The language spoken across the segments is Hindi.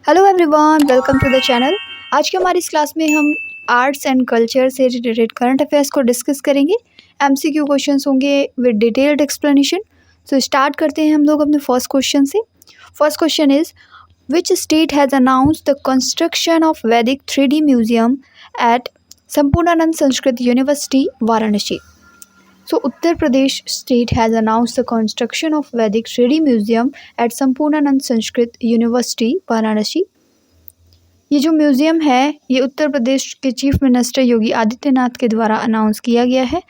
Hello everyone, welcome to the channel. आज के हमारी इस क्लास में हम आर्ट्स एंड कल्चर से रिलेटेड करंट अफेयर्स को डिस्कस करेंगे। एमसीक्यू क्वेश्चंस होंगे with detailed explanation. So start करते हैं हम लोग अपने फर्स्ट क्वेश्चन से। First question is which state has announced the construction of Vedic 3D museum at Sampurnanand Sanskrit university Varanasi. So, Uttar Pradesh state has announced the construction of Vedic 3D museum at Sampurnanand Sanskrit University, Varanasi. ये जो म्यूज़ियम है ये उत्तर प्रदेश के चीफ मिनिस्टर योगी आदित्यनाथ के द्वारा अनाउंस किया गया है,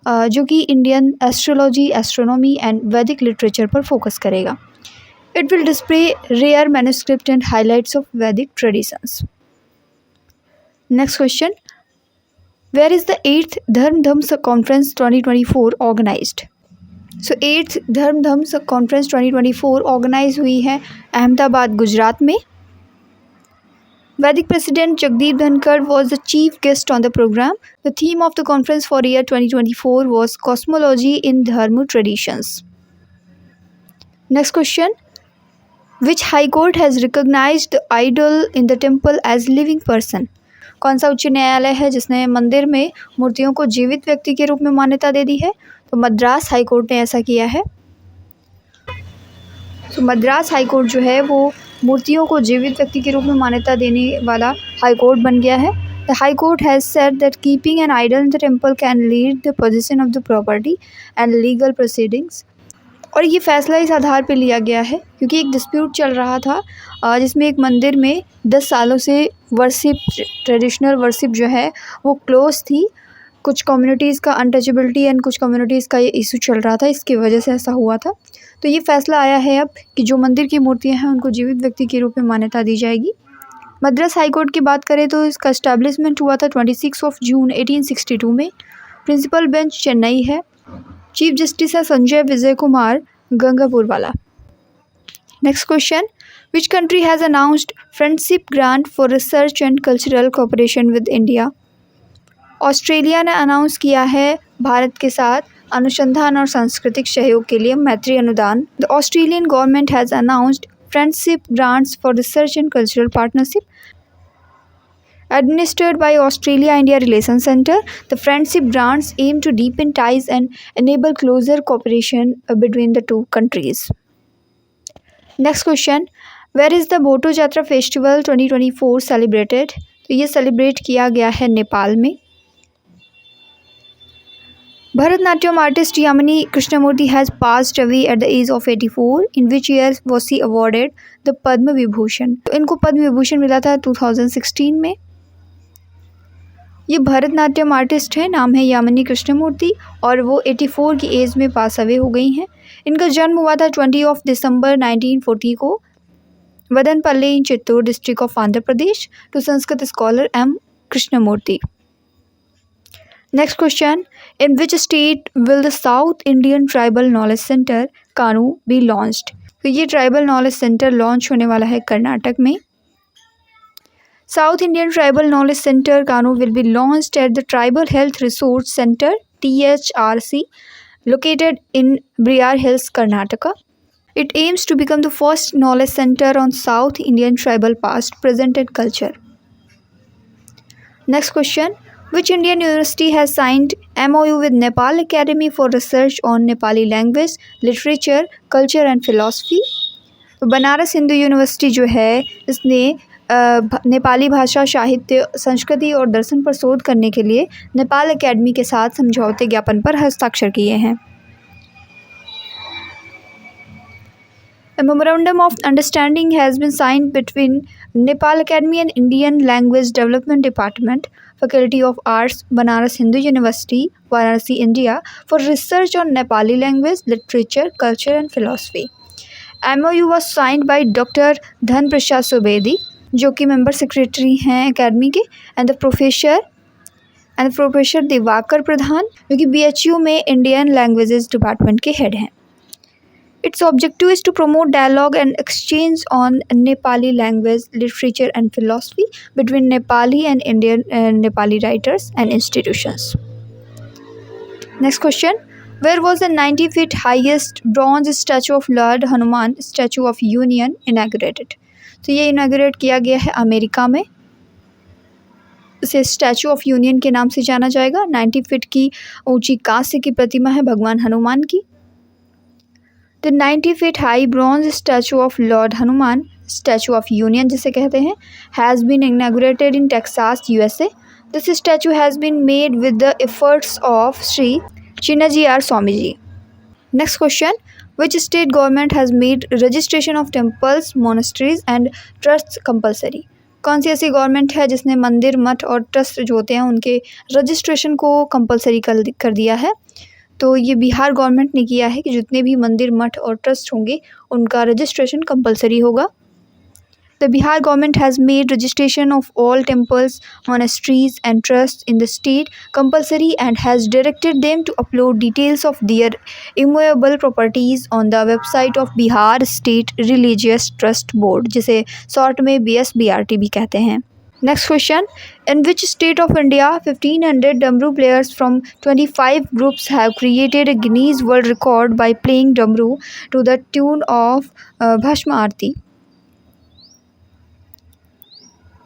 जो कि Indian astrology, astronomy and Vedic literature पर फोकस करेगा। It will display rare manuscript and highlights of Vedic traditions. Next question, Where is the 8th Dharm Dham Conference 2024 organized? So 8th Dharm Dham Conference 2024 organise हुई है अहमदाबाद, गुजरात में। Vedic President Jagdeep Dhankar was the chief guest on the program. The theme of the conference for year 2024 was Cosmology in Dharma Traditions. Next question, which High Court has recognized the idol in the temple as living person? कौन सा उच्च न्यायालय है जिसने मंदिर में मूर्तियों को जीवित व्यक्ति के रूप में मान्यता दे दी है? तो मद्रास हाई कोर्ट ने ऐसा किया है। तो मद्रास हाई कोर्ट जो है वो मूर्तियों को जीवित व्यक्ति के रूप में मान्यता देने वाला हाई कोर्ट बन गया है। The high court has said that keeping an idol in the temple can lead the position of the property and legal proceedings. और ये फैसला इस आधार पर लिया गया है क्योंकि एक डिस्प्यूट चल रहा था जिसमें एक मंदिर में 10 सालों से वर्शिप, ट्रेडिशनल वर्शिप जो है वो क्लोज थी। कुछ कम्युनिटीज़ का अनटचेबिलिटी एंड कुछ कम्युनिटीज़ का ये इशू चल रहा था, इसकी वजह से ऐसा हुआ था। तो ये फैसला आया है अब कि जो मंदिर की मूर्तियां हैं उनको जीवित व्यक्ति के रूप में मान्यता दी जाएगी। मद्रास हाई कोर्ट की बात करें तो इसका एस्टैब्लिशमेंट हुआ था 26 जून 1862 में। प्रिंसिपल बेंच चेन्नई है। चीफ जस्टिस है Sanjay Vijay Kumar Gangapurwala. Next question, which country has announced friendship grant for research and cultural cooperation with India? Australia ने अनाउंस किया है भारत के साथ अनुसंधान और सांस्कृतिक सहयोग के लिए मैत्री अनुदान। The Australian government has announced friendship grants for research and cultural partnership administered by Australia-India Relations Center. The friendship grants aim to deepen ties and enable closer cooperation between the two countries. Next question, where is the Boto Jatra festival 2024 celebrated? तो ये सेलिब्रेट किया गया है नेपाल में। Bharatanatyam artist Yamini Krishnamurthy has passed away at the age of 84. In which year was she awarded the Padma Vibhushan? तो इनको पद्म विभूषण मिला था 2016 में। ये भरतनाट्यम आर्टिस्ट है, नाम है यामिनी कृष्णमूर्ति और वो 84 की एज में पास अवे हो गई हैं। इनका जन्म हुआ था 20 दिसंबर 1940 को Madanapalle in Chittoor district of Andhra Pradesh to Sanskrit scholar M Krishnamurthy. Next question, in which state will the south Indian tribal knowledge centre कानू बी लॉन्च्ड? तो ये ट्राइबल नॉलेज सेंटर लॉन्च होने वाला है कर्नाटक में। South Indian Tribal Knowledge Center Kanu will be launched at the Tribal Health Resource Center THRC located in Briar Hills, Karnataka. It aims to become the first knowledge center on South Indian tribal past, present and culture. Next question, which Indian university has signed MOU with Nepal Academy for research on Nepali language, literature, culture and philosophy? तो बनारस हिंदू यूनिवर्सिटी जो है इसने नेपाली भाषा, साहित्य, संस्कृति और दर्शन पर शोध करने के लिए नेपाल एकेडमी के साथ समझौते ज्ञापन पर हस्ताक्षर किए हैं। A memorandum of understanding has been signed between Nepal Academy and Indian Language Development Department, Faculty of Arts, Banaras Hindu University, Varanasi, India, for research on Nepali language, literature, culture and philosophy. MOU was signed by Dr. Dhan Prasad Subedi, जो कि मेंबर सेक्रेटरी हैं एकेडमी के, एंड प्रोफेसर दिवाकर प्रधान जो कि BHU में इंडियन लैंग्वेजेस डिपार्टमेंट के हेड हैं। Its objective is to promote dialogue and exchange on Nepali language, literature and philosophy between Nepali and Indian Nepali writers and institutions. Next question, where was the 90 feet highest bronze statue of Lord Hanuman, statue of union, inaugurated? तो ये इनाग्रेट किया गया है अमेरिका में। इसे स्टैचू ऑफ यूनियन के नाम से जाना जाएगा। 90 फीट की ऊंची कांस्य की प्रतिमा है भगवान हनुमान की। The 90 feet high bronze statue of Lord Hanuman, statue of union जिसे कहते हैं, has been inaugurated in Texas, USA. This statue has been made with the efforts of Sri Chinnaji R. Swamiji. Next question. Which state government has made registration of temples, monasteries and trusts compulsory? कौन सी ऐसी गवर्नमेंट है जिसने मंदिर, मठ और ट्रस्ट जो होते हैं उनके रजिस्ट्रेशन को कंपलसरी कर दिया है? तो ये बिहार गवर्नमेंट ने किया है कि जितने भी मंदिर, मठ और ट्रस्ट होंगे उनका रजिस्ट्रेशन कंपलसरी होगा। The Bihar government has made registration of all temples, monasteries and trusts in the state compulsory and has directed them to upload details of their immovable properties on the website of Bihar State Religious Trust Board, जिसे शॉर्ट में BSBRT भी कहते हैं। Next question. In which state of India 1500 Damru players from 25 groups have created a Guinness World Record by playing Damru to the tune of Bhashma Aarti?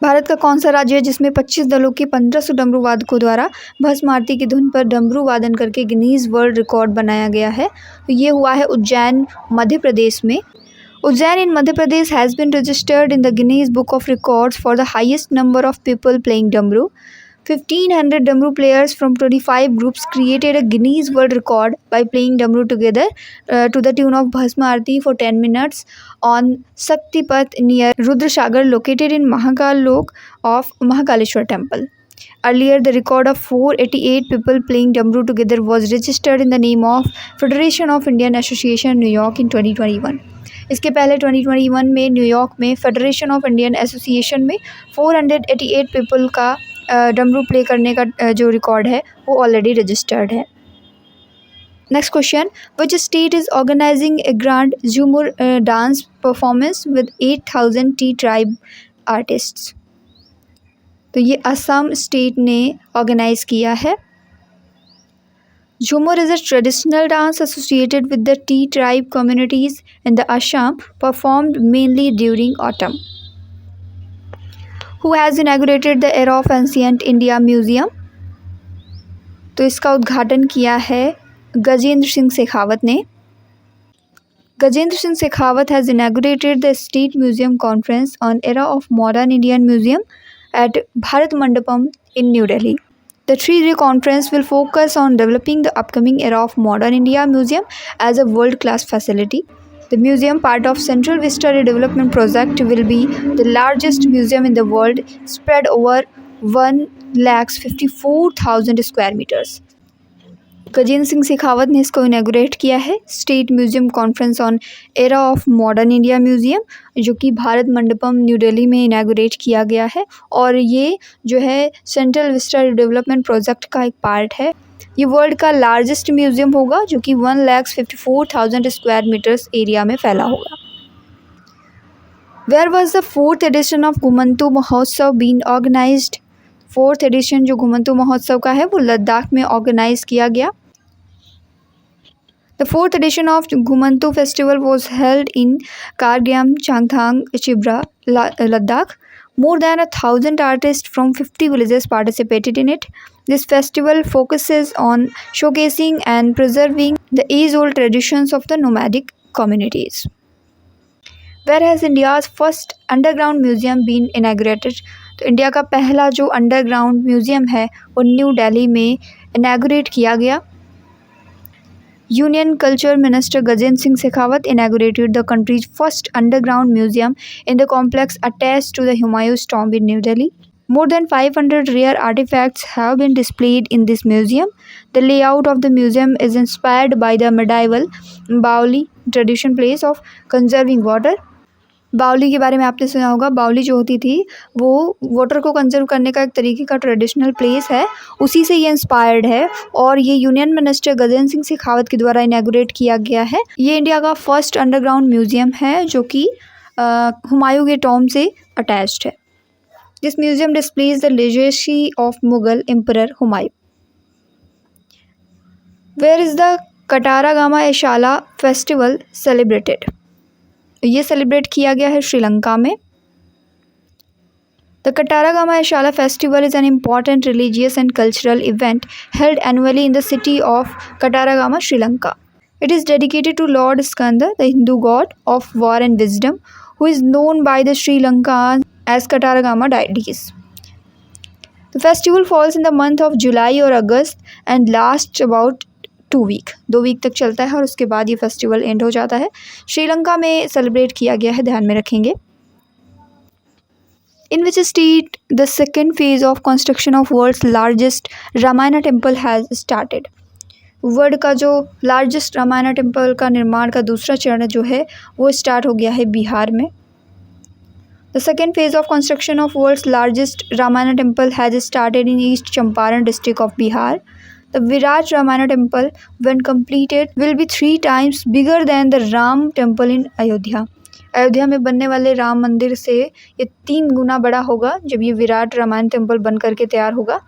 Bharat का कौन सा राज्य है जिसमें 25 दलों के 1500 डमरू वादकों द्वारा भस्म आरती की धुन पर डमरू वादन करके गिनीज वर्ल्ड रिकॉर्ड बनाया गया है? तो ये हुआ है उज्जैन, मध्य प्रदेश में। Ujjain in Madhya Pradesh has been registered in the Guinness book of records for the highest number of people playing damru. 1500 Damru players from 25 groups created a Guinness World Record by playing Damru together to the tune of Bhasma Aarti for 10 minutes on Saktipat near Rudrasagar, located in Mahakal Lok of Mahakaleshwar Temple. Earlier, the record of 488 people playing Damru together was registered in the name of Federation of Indian Association, New York in 2021. इसके पहले 2021 में न्यूयॉर्क में फेडरेशन ऑफ इंडियन एसोसिएशन में 488 पीपल का डमरू प्ले करने का जो रिकॉर्ड है वो ऑलरेडी रजिस्टर्ड है। Next question. Which state is organising a grand Jhumur dance performance with 8000 tea tribe artists? तो ये असम स्टेट ने ऑर्गेनाइज किया है। झूमर is a traditional dance associated with the Tea tribe communities in the Assam, performed mainly during autumn. Who has inaugurated the Era of Ancient India Museum? तो इसका उद्घाटन किया है गजेंद्र सिंह शेखावत ने। Gajendra Singh Shekhawat has inaugurated the State Museum Conference on Era of Modern Indian Museum at Bharat Mandapam in New Delhi. The three-day conference will focus on developing the upcoming era of modern India Museum as a world-class facility. The museum, part of Central Vista Redevelopment Project, will be the largest museum in the world, spread over 1,54,000 square meters. Gajendra Singh Shekhawat ने इसको इनॉग्रेट किया है, state museum conference on era of modern India museum, जो कि भारत मंडपम न्यू दिल्ली में इनॉग्रेट किया गया है। और ये जो है सेंट्रल विस्टा डेवलपमेंट प्रोजेक्ट का एक पार्ट है। ये वर्ल्ड का लार्जेस्ट म्यूजियम होगा जो कि 1,54,000 स्क्वायर मीटर्स एरिया में फैला होगा। Where was the 4th edition of Ghumantu Mahotsav been organised? 4th addition जो घुमंतू महोत्सव का है वो लद्दाख में ऑर्गेनाइज किया गया। The 4th edition of Gumantu Festival was held in Kargyam, Changthang, Chibra, Ladakh. More than 1,000 artists from 50 villages participated in it. This festival focuses on showcasing and preserving the age-old traditions of the nomadic communities. Where has India's first underground museum been inaugurated? तो इंडिया का पहला जो अंडरग्राउंड म्यूज़ियम है वो न्यू दिल्ली में इनॉग्रेट किया गया। Union Culture Minister Gajendra Singh Shekhawat inaugurated the country's first underground museum in the complex attached to the Humayun's tomb in New Delhi. More than 500 rare artifacts have been displayed in this museum. The layout of the museum is inspired by the medieval Baoli tradition place of conserving water. बावली के बारे में आपने सुना होगा। बावली जो होती थी वो वाटर को कंजर्व करने का एक तरीके का ट्रेडिशनल प्लेस है, उसी से ये इंस्पायर्ड है और ये यूनियन मिनिस्टर गजेंद्र सिंह शेखावत के द्वारा इनॉग्रेट किया गया है। ये इंडिया का फर्स्ट अंडरग्राउंड म्यूजियम है जो कि हुमायूं के टॉम्ब से अटैच्ड है। This museum displays the legacy of Mughal emperor Humayun. Where is the Kataragama Esala festival celebrated? ये सेलिब्रेट किया गया है श्रीलंका में। The Kataragama Shala festival is an important religious and cultural event held annually in the city of Kataragama, Sri Lanka. It is dedicated to Lord Skanda, the Hindu god of war and wisdom, who is known by the Sri Lankans as Kataragama deities. The festival falls in the month of July or August and lasts about 2 week. 2 week तक चलता है और उसके बाद ये फेस्टिवल एंड हो जाता है. श्रीलंका में सेलिब्रेट किया गया है, ध्यान में रखेंगे. In which state the second phase of construction of world's largest Ramayana temple has started. World का जो लार्जेस्ट रामायण टेम्पल का निर्माण का दूसरा चरण जो है वो स्टार्ट हो गया है बिहार में. The second phase of construction of world's largest Ramayana temple has started in east Champaran district of Bihar. The Virat Ramayana temple when completed will be 3 times bigger than the Ram temple in Ayodhya. Ayodhya में बनने वाले राम मंदिर से ये 3 गुना बड़ा होगा जब ये विराट रामायण टेम्पल बन करके तैयार होगा.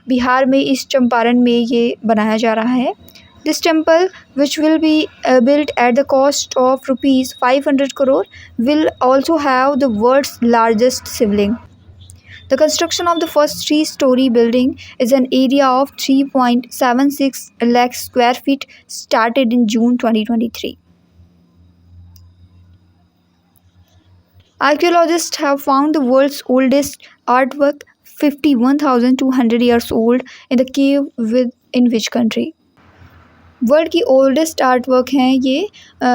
बिहार में ईस्ट चंपारण में ये बनाया जा रहा है. This temple, which will be built at the cost of rupees 500 crore, will also have the world's largest shivling. The construction of the first 3-story building is an area of 3.76 lakh square feet started in June 2023. Archaeologists have found the world's oldest artwork 51,200 years old in the cave in which country? World की ओल्डेस्ट आर्ट वर्क हैं ये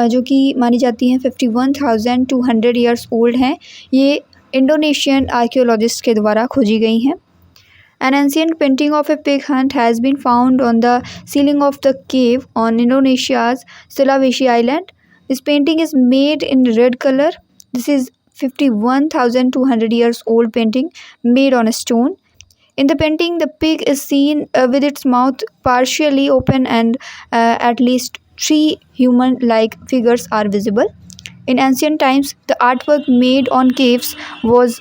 जो कि मानी जाती हैं 51,200 ईयर्स ओल्ड हैं. ये इंडोनेशियन आर्कियोलॉजिस्ट के द्वारा खोजी गई हैं. An ancient painting of a pig hunt has been found on the ceiling of the cave on Indonesia's Sulawesi island. This painting is made in red colour. This is 51,200 years old painting made on a stone. In the painting, the pig is seen with its mouth partially open and at least 3 human-like figures are visible. In ancient times, the artwork made on caves was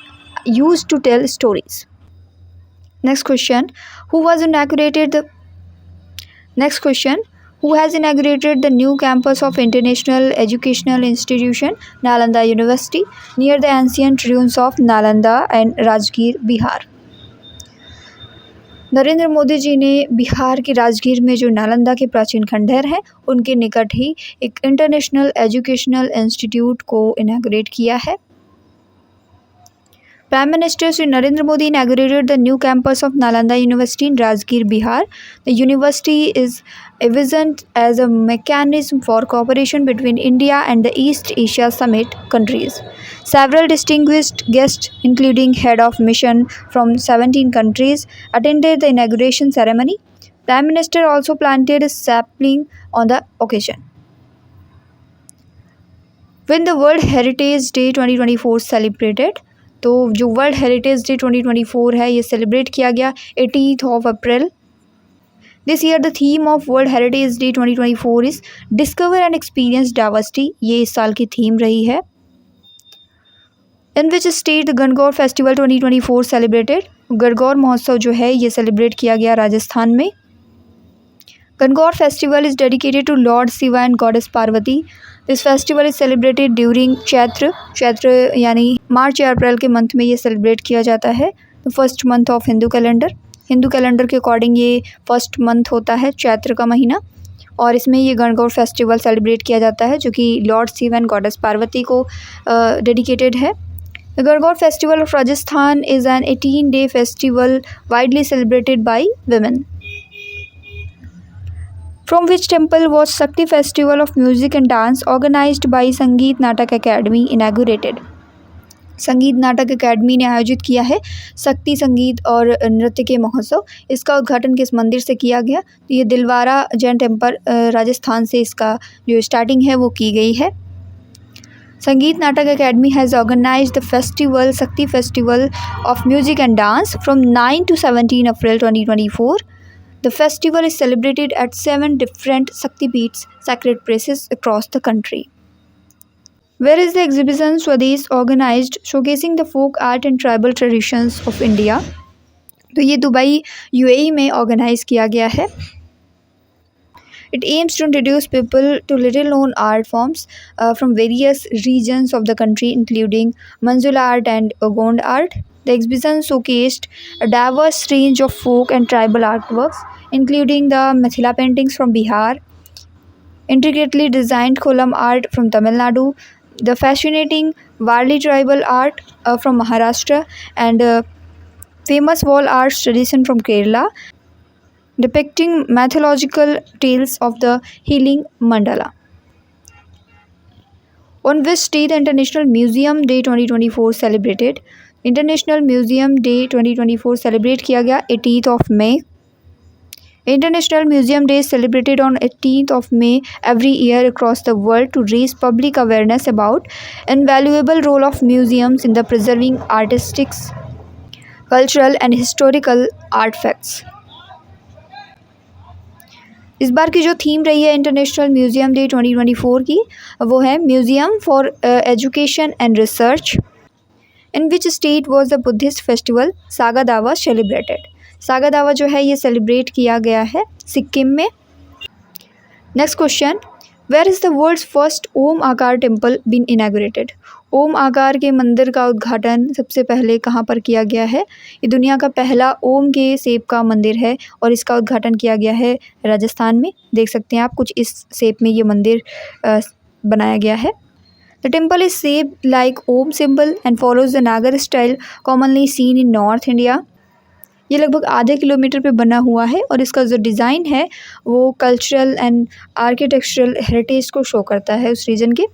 used to tell stories. Next question: Who has inaugurated the new campus of International Educational Institution Nalanda University near the ancient ruins of Nalanda and Rajgir, Bihar? Narendra Modi ji ने बिहार के राजगीर में जो नालंदा के प्राचीन खंडहर हैं उनके निकट ही एक इंटरनेशनल एजुकेशनल इंस्टीट्यूट को इनॉग्रेट किया है. Prime Minister Sri Narendra Modi inaugurated the new campus of Nalanda University in Rajgir, Bihar. The university is envisioned as a mechanism for cooperation between India and the East Asia Summit countries. Several distinguished guests, including head of mission from 17 countries, attended the inauguration ceremony. Prime Minister also planted a sapling on the occasion. When the World Heritage Day 2024 celebrated, तो जो वर्ल्ड हेरिटेज डे 2024 है ये सेलिब्रेट किया गया 18 April. This year the theme of world heritage day 2024 is discover and experience diversity. ये इस साल की थीम रही है. In which state the Gangaur festival 2024 celebrated. Gangaur महोत्सव जो है ये सेलिब्रेट किया गया राजस्थान में. Gangaur festival is dedicated to lord Shiva and goddess Parvati. This festival is celebrated during Chaitra यानी मार्च या अप्रैल के मंथ में ये सेलिब्रेट किया जाता है. The first month of Hindu calendar के अकॉर्डिंग ये फर्स्ट मंथ होता है चैत्र का महीना. और इसमें ये गणगौर फेस्टिवल सेलिब्रेट किया जाता है जो कि Lord Shiva and goddess Parvati को डेडिकेटेड है. The Gangaur festival of Rajasthan is an 18-day festival widely celebrated by women. From which temple was Shakti Festival of Music and Dance organized by संगीत नाटक अकेडमी inaugurated? संगीत नाटक अकेडमी ने आयोजित किया है शक्ति संगीत और नृत्य के महोत्सव. इसका उद्घाटन किस मंदिर से किया गया? तो ये दिलवारा जैन टेम्पल राजस्थान से इसका जो स्टार्टिंग है वो की गई है. Sangeet Natak Akademi has organised the festival Shakti festival of music and dance from 9 to 17 April 2024. The festival is celebrated at 7 different Shakti Peeths, sacred places across the country. Where is the exhibition Swadesh organized showcasing the folk art and tribal traditions of India? तो ये दुबई UAE में ऑर्गेनाइज किया गया है. It aims to introduce people to little-known art forms from various regions of the country, including Manjula art and Gond art. The exhibition showcased a diverse range of folk and tribal artworks, including the Mithila paintings from Bihar, intricately designed kolam art from Tamil Nadu, the fascinating Warli tribal art from Maharashtra, and famous wall art tradition from Kerala, depicting mythological tales of the healing mandala. On which day the International Museum Day 2024 celebrated? International Museum Day 2024 celebrate किया गया 18th of May. International Museum Day is celebrated on 18th of May every year across the world to raise public awareness about invaluable role of museums in the preserving artistic, cultural and historical artifacts. इस बार की जो थीम रही है इंटरनेशनल म्यूज़ियम डे 2024 की, वो है museum for education and research. In which state was the Buddhist festival saga दावा सेलिब्रेटेड? सागा दावा जो है ये सेलिब्रेट किया गया है सिक्किम में. Next question, where is the world's first Om आकार टेम्पल बीन इनैगोरेटेड? ओम आकार के मंदिर का उद्घाटन सबसे पहले कहाँ पर किया गया है? ये दुनिया का पहला ओम के शेप का मंदिर है और इसका उद्घाटन किया गया है राजस्थान में. देख सकते हैं आप, कुछ इस शेप में ये मंदिर बनाया गया है. The temple is shaped like Om symbol and follows the Nagara style commonly seen in north India. ये लगभग आधे किलोमीटर पे बना हुआ है और इसका जो डिज़ाइन है वो कल्चरल एंड आर्किटेक्चरल हेरिटेज को शो करता है उस रीजन के.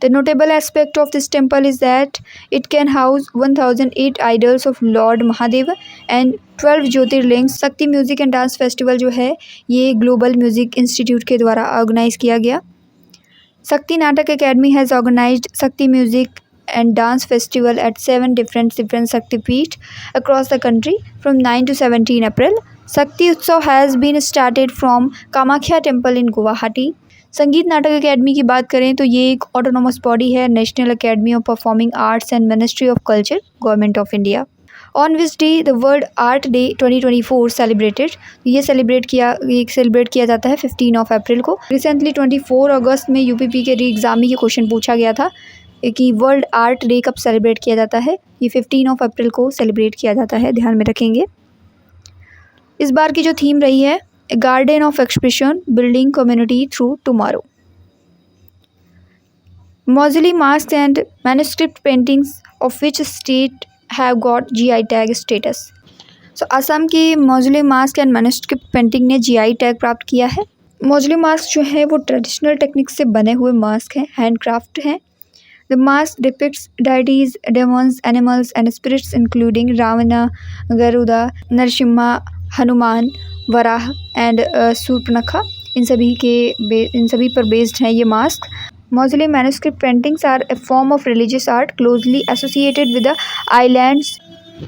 The notable aspect of this temple is that it can house 1008 idols of Lord Mahadeva and 12 jyotirlingas. शक्ति म्यूज़िक एंड डांस फेस्टिवल जो है ये ग्लोबल म्यूज़िक इंस्टीट्यूट के द्वारा ऑर्गेनाइज किया गया. शक्ति नाटक अकेडमी हैज़ ऑर्गेनाइज्ड शक्ति music and dance festival at 7 different Shakti Peeth across the country from 9 to 17 April. Shakti Utsav has been started from Kamakhya Temple in Guwahati. संगीत नाटक अकेडमी की बात करें तो ये एक ऑटोनोमस बॉडी है, national academy of performing arts and ministry of culture, government of India. On which day the world art day 2024 celebrated? ये सेलिब्रेट किया जाता है 15 ऑफ अप्रैल को. रिसेंटली 24 अगस्त में यूपीपी के री एग्ज़ामी के क्वेश्चन पूछा गया था कि वर्ल्ड आर्ट डे कब सेलिब्रेट किया जाता है. ये 15 ऑफ अप्रैल को सेलिब्रेट किया जाता है, ध्यान में रखेंगे. इस बार की जो थीम रही है, garden of expression building community through tomorrow. Majuli mask and manuscript paintings of which state have got GI tag status? So Assam की Majuli mask and manuscript painting ने GI टैग प्राप्त किया है. मौजली मास्क जो है वो ट्रेडिशनल टेक्निक से बने हुए मास्क हैं, हैंडक्राफ्ट हैं. The mask depicts deities, demons, animals and spirits including Ravana, Garuda, Narsimha, Hanuman, Varaha and Surpanakha. इन सभी पर बेस्ड हैं ये mask. Mausoleum manuscript paintings are a form of religious art closely associated with the island's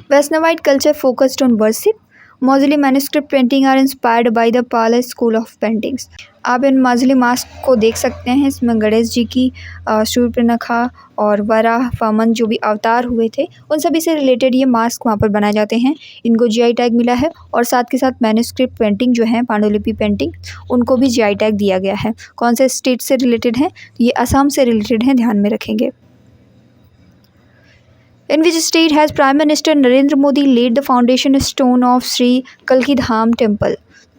Vaishnavite culture focused on worship. Majuli manuscript painting are inspired by the Pal school of paintings. आप इन मौजली मास्क को देख सकते हैं, इसमें गणेश जी की, शूर्पणखा और वराह वामन जो भी अवतार हुए थे उन सभी से रिलेटेड ये मास्क वहाँ पर बनाए जाते हैं. इनको GI टैग मिला है और साथ के साथ मैन्युस्क्रिप्ट पेंटिंग जो है, पांडुलिपि पेंटिंग, उनको भी GI टैग दिया गया है. कौन से स्टेट से रिलेटेड हैं? ये असम से रिलेटेड हैं, ध्यान में रखेंगे. In which state has Prime Minister Narendra Modi laid the foundation stone of Sri Kalki Dham Temple?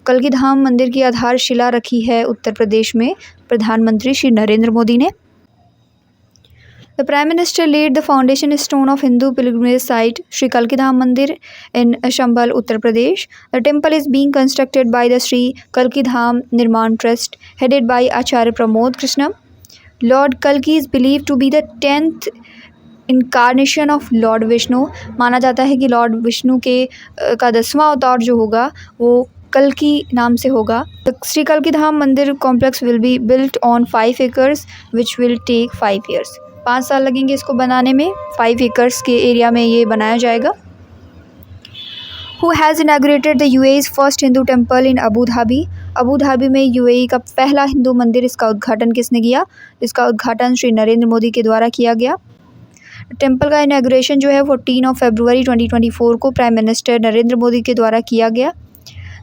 कल्की Dham मंदिर की आधारशिला रखी है उत्तर प्रदेश में प्रधानमंत्री श्री नरेंद्र मोदी ने. The Prime Minister laid the foundation stone of Hindu pilgrimage site Sri Kalki Dham Mandir in Chambal, Uttar Pradesh. The temple is being constructed by the Sri Kalki Dham Nirman Trust, headed by Acharya Pramod Krishna. Lord Kalki is believed to be the 10th incarnation of Lord Vishnu. माना जाता है कि लॉर्ड विष्णु के का 10वां अवतार जो होगा वो कल्की नाम से होगा. श्री कल्की धाम मंदिर complex will be built on 5 acres which will take 5 years. 5 साल लगेंगे इसको बनाने में. 5 acres के एरिया में ये बनाया जाएगा. Who has inaugurated the UAE's first Hindu temple in Abu Dhabi? Abu Dhabi में UAE का पहला हिंदू मंदिर, इसका उद्घाटन किसने किया? इसका उद्घाटन श्री नरेंद्र मोदी के द्वारा किया गया. टेम्पल का इनॉग्रेशन जो है 14 of February 2024 को प्राइम मिनिस्टर नरेंद्र मोदी के द्वारा किया गया.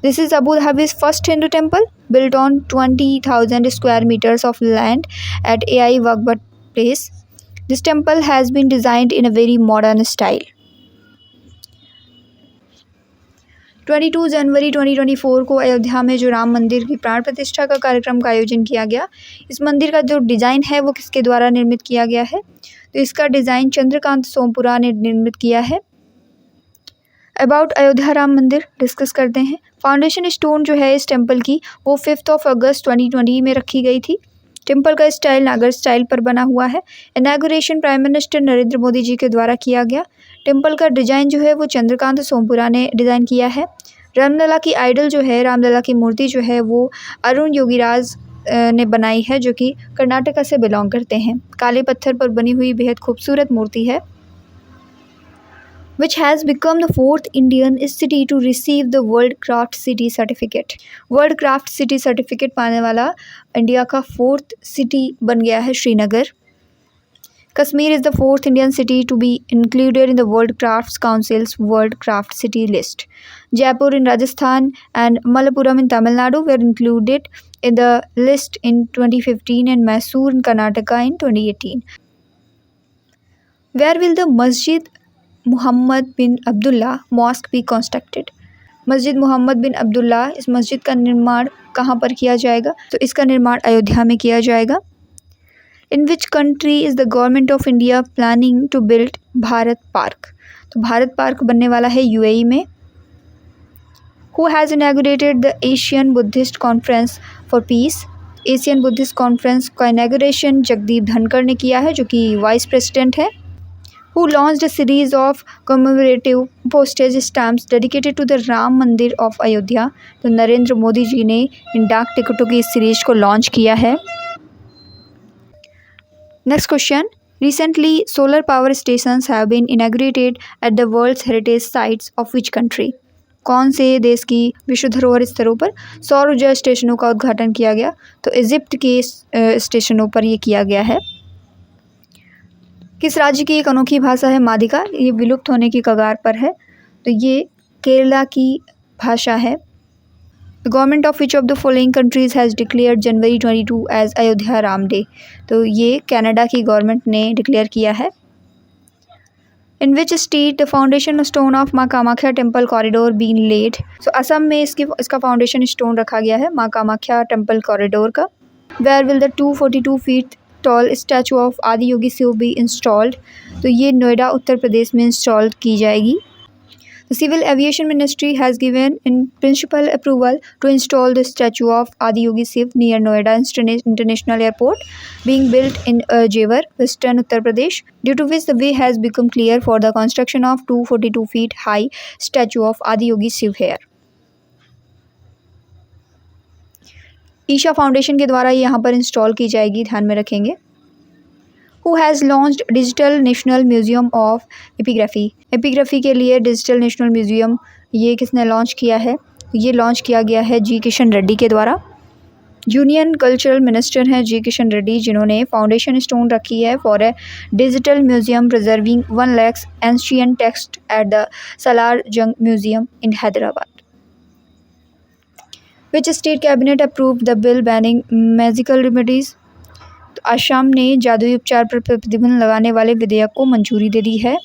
This is Abu Dhabi's first Hindu temple, built on 20,000 square meters of land at AI Waqf Place. This temple has been designed in a very modern style. 22 जनवरी 2024 को अयोध्या में जो राम मंदिर की प्राण प्रतिष्ठा का कार्यक्रम का आयोजन किया गया, इस मंदिर का जो डिज़ाइन है वो किसके द्वारा निर्मित किया गया है? तो इसका डिज़ाइन चंद्रकांत सोमपुरा ने निर्मित किया है। अबाउट अयोध्या राम मंदिर डिस्कस करते हैं। फाउंडेशन स्टोन जो है इस टेम्पल की वो 5 अगस्त 2020 में रखी गई थी। टेम्पल का स्टाइल नागर स्टाइल पर बना हुआ है। Inauguration prime minister Narendra Modi ji के द्वारा किया गया। टेम्पल का डिज़ाइन जो है वो चंद्रकांत सोमपुरा ने डिज़ाइन किया है। रामलला की आइडल जो है, रामलला की मूर्ति जो है वो अरुण योगीराज ने बनाई है, जो कि कर्नाटका से बिलोंग करते हैं। काले पत्थर पर बनी हुई बेहद खूबसूरत मूर्ति है। which has become the 4th Indian city to receive the World Craft City Certificate. World Craft City Certificate पाने वाला इंडिया का 4th सिटी बन गया है Srinagar. Kashmir is the 4th Indian city to be included in the World Crafts Council's World Craft City list. Jaipur in Rajasthan and Malappuram in Tamil Nadu were included in the list in 2015 and Mysore in Karnataka in 2018. Where will the Masjid Muhammad bin Abdullah Mosque be constructed? मस्जिद मोहम्मद बिन अब्दुल्ला, इस मस्जिद का निर्माण कहाँ पर किया जाएगा? तो इसका निर्माण अयोध्या में किया जाएगा। In which country is the government of India planning to build Bharat park? तो भारत पार्क बनने वाला है यूएई में। Who has inaugurated the Asian Buddhist conference for peace? Asian Buddhist conference का इनॉग्रेशन जगदीप धनखड़ ने किया है, जो कि वाइस प्रेसिडेंट है। Who launched a series of commemorative postage stamps dedicated to the Ram मंदिर ऑफ अयोध्या? तो नरेंद्र मोदी जी ने इन डाक टिकटों की इस सीरीज को लॉन्च किया है। Next question, recently solar power stations have been inaugurated at the world's heritage sites of which country? कौन से देश की विश्व धरोहर स्थलों पर सौर ऊर्जा स्टेशनों का उद्घाटन किया गया? तो इजिप्ट के स्टेशनों पर ये किया गया है। किस राज्य की एक अनोखी भाषा है मादिका? ये विलुप्त होने की कगार पर है, तो ये केरला की भाषा है। The government of which of the following countries has declared January 22 as Ayodhya Ram day? तो ये कनाडा की गवर्नमेंट ने डिक्लेयर किया है। In which state the foundation stone of Maa Kamakhya temple corridor been laid? तो असम में इसका फाउंडेशन स्टोन रखा गया है माँ कामाख्या टेम्पल कॉरिडोर का। Where will the 242 feet tall statue of Adi Yogi Shiv be installed? तो ये नोएडा उत्तर प्रदेश में इंस्टॉल की जाएगी। The civil aviation ministry has given in principle approval to install the statue of Adi Yogi Shiv near Noida international airport being built in Jewar, western Uttar Pradesh, due to which the way has become clear for the construction of 242 feet high statue of Adi Yogi Shiv here. Isha foundation के द्वारा यहाँ पर इंस्टॉल की जाएगी, ध्यान में रखेंगे। Who has launched digital national museum of epigraphy? Epigraphy के लिए डिजिटल नेशनल म्यूजियम ये किसने लॉन्च किया है? ये लॉन्च किया गया है जी किशन रेड्डी के द्वारा। यूनियन कल्चरल मिनिस्टर हैं जी किशन रेड्डी, जिन्होंने फाउंडेशन स्टोन रखी है for a digital museum preserving 1 lakh ancient text at the Salar Jung museum in Hyderabad. Which state cabinet approve the bill banning magical remedies? तो असम ने जादुई उपचार पर प्रतिबंध लगाने वाले विधेयक को मंजूरी दे दी है।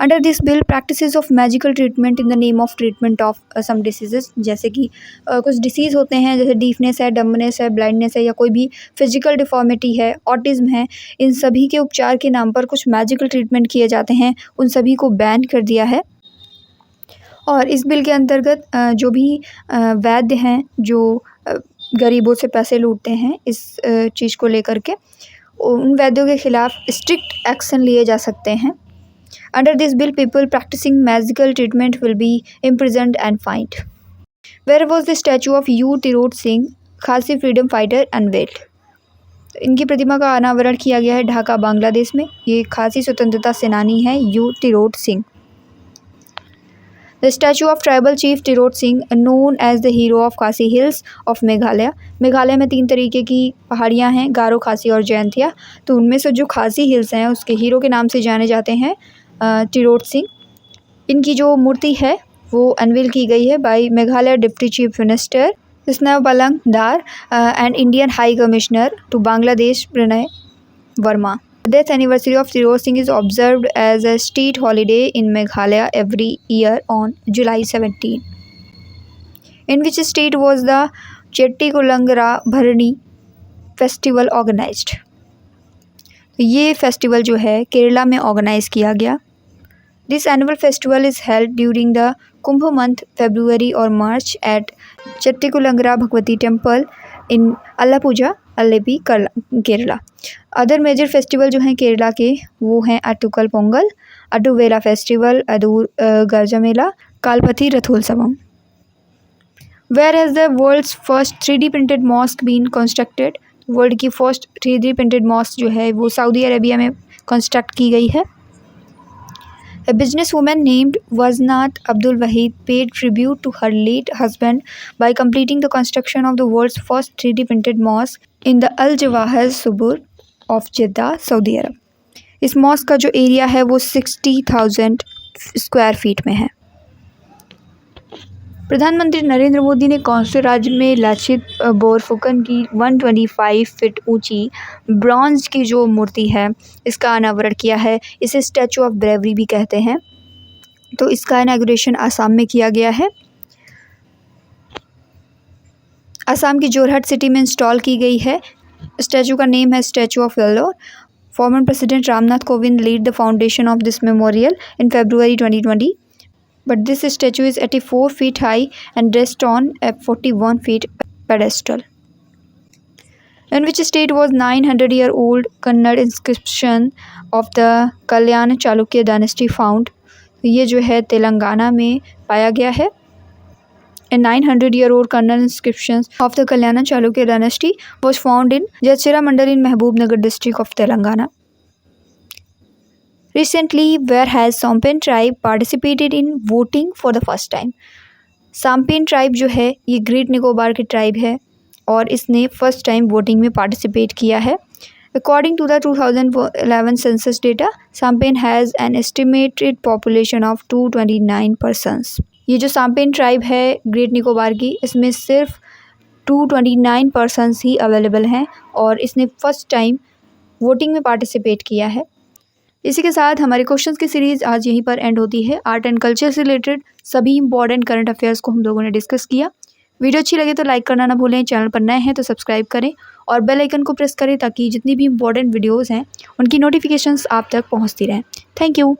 Under this bill practices of magical treatment in the name of treatment of some diseases, जैसे कि कुछ डिसीज़ होते हैं, जैसे डीफनेस है, डम्बनेस है, ब्लाइंडनेस है, या कोई भी फिजिकल डिफॉर्मिटी है, ऑटिज्म है, इन सभी के उपचार के नाम पर कुछ मैजिकल ट्रीटमेंट किए जाते हैं, उन सभी को बैन कर दिया है। और इस बिल के अंतर्गत जो भी वैद्य हैं जो गरीबों से पैसे लूटते हैं, इस चीज़ को लेकर के उन वैद्यों के खिलाफ स्ट्रिक्ट एक्शन लिए जा सकते हैं। Under this bill people practising magical treatment will be imprisoned and fined. Where was the statue of U Tirot Singh, Khasi freedom fighter, unveiled? इनकी प्रतिमा का अनावरण किया गया है ढाका, बांग्लादेश में। ये खासी स्वतंत्रता सेनानी है you Tirot Singh. The statue of tribal chief Tirot Singh, known as the hero of खासी हिल्स ऑफ मेघालय। मेघालय में 3 तरीके की पहाड़ियाँ हैं, गारो, खासी और जयंतिया। तो उनमें से जो खासी हिल्स हैं उसके हीरो के नाम से जाने जाते हैं टिरोत सिंह। इनकी जो मूर्ति है वो अनवील की गई है by Meghalaya deputy chief minister Sniawbhalang Dhar and Indian high commissioner to Bangladesh Pranay Verma. The death anniversary of Tirot Singh is observed as a state holiday in Meghalaya every year on July 17. In which state was the Chettikulangara Bharani festival organized? ये फेस्टिवल जो है केरला में ऑर्गेनाइज किया गया. This annual festival is held during the Kumbh month, February or March at Chettikulangara Bhagwati Temple in Alappuzha, Alleppey, Kerala. Other major festival जो हैं केरला के वो हैं Attukal Pongal, Aaduvela festival, Adoor Gaja Mela, Kalpathi Rathotsavam. Where has the world's first 3D printed mosque been constructed? World की फर्स्ट 3D प्रिंटेड मॉस्क जो है वो सऊदी अरेबिया में कंस्ट्रक्ट की गई है. A businesswoman named Waznat Abdul Wahid paid tribute to her late husband by completing the construction of the world's first 3D printed mosque in the Al Jawahir suburb of Jeddah, Saudi Arab. इस मॉस्क का जो एरिया है वो 60,000 स्क्वायर फीट में है. प्रधानमंत्री नरेंद्र मोदी ने कौन से राज्य में लाचित बोरफुकन की 125 फीट ऊंची ब्रॉन्ज की जो मूर्ति है इसका अनावरण किया है? इसे स्टैचू ऑफ ब्रेवरी भी कहते हैं. तो इसका इनॉग्रेशन आसाम में किया गया है. आसाम की जोरहट सिटी में इंस्टॉल की गई है. स्टैचू का नेम है statue of Vellore. Former president Ramnath Kovind lead the foundation of this memorial in February 2020. But this statue is 84 feet high and rests on a 41 feet pedestal. In which state was 900-year-old Kannada inscription of the Kalyana Chalukya dynasty found? ये जो है तेलंगाना में पाया गया है. A 900-year-old Kannada inscription of the Kalyana Chalukya dynasty was found in Jachira Mandal in Mahbubnagar district of Telangana. Recently, where has Sampen tribe participated in voting for the first time? Sampen tribe जो है ये ग्रेट निकोबार की ट्राइब है और इसने फर्स्ट टाइम वोटिंग में पार्टिसिपेट किया है. According to the 2011 census data, Sampen has an estimated population of 229 persons. ये जो Sampen ट्राइब है ग्रेट निकोबार की इसमें सिर्फ 229 पर्सनस ही अवेलेबल हैं और इसने फर्स्ट टाइम वोटिंग में पार्टिसिपेट किया है. इसी के साथ हमारे क्वेश्चंस की सीरीज़ आज यहीं पर एंड होती है. आर्ट एंड कल्चर से रिलेटेड सभी इंपॉर्टेंट करंट अफेयर्स को हम लोगों ने डिस्कस किया. वीडियो अच्छी लगे तो लाइक करना ना भूलें. चैनल पर नए हैं तो सब्सक्राइब करें और बेल आइकन को प्रेस करें ताकि जितनी भी इंपॉर्टेंट वीडियोज़ हैं उनकी नोटिफिकेशंस आप तक पहुँचती रहें. Thank you.